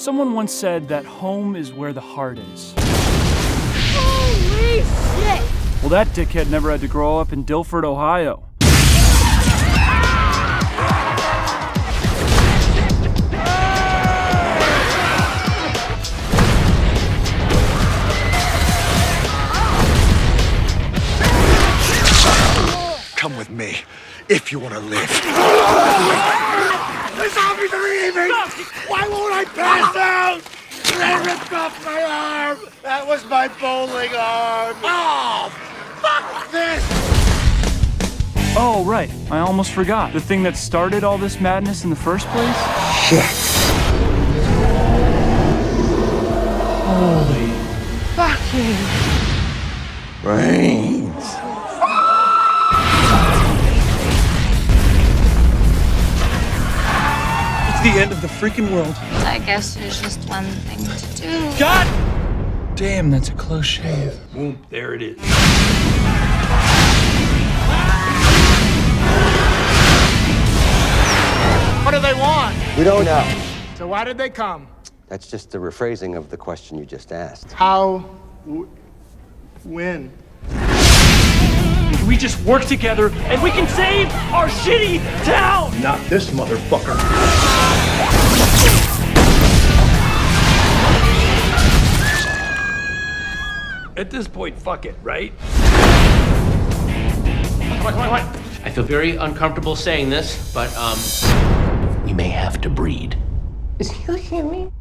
Someone once said that home is where the heart is. Holy shit! Well, that dickhead never had to grow up in Dilford, Ohio. Come with me, if you want to live. The zombies are leaving! Why won't I pass out? They ripped off my arm! That was my bowling arm! Oh, fuck this! Oh, right. I almost forgot. The thing that started all this madness in the first place? Shit. Holy Fucking brains. The end of the freaking world. I guess there's just one thing to do. God damn, that's a close shave. Boom, there it is. What do they want? We don't know. So why did they come? That's just a rephrasing of the question you just asked. How? When? We just work together and we can save our shitty town! Not this motherfucker. At this point, fuck it, right? Come on. I feel very uncomfortable saying this, but, we may have to breed. Is he looking at me?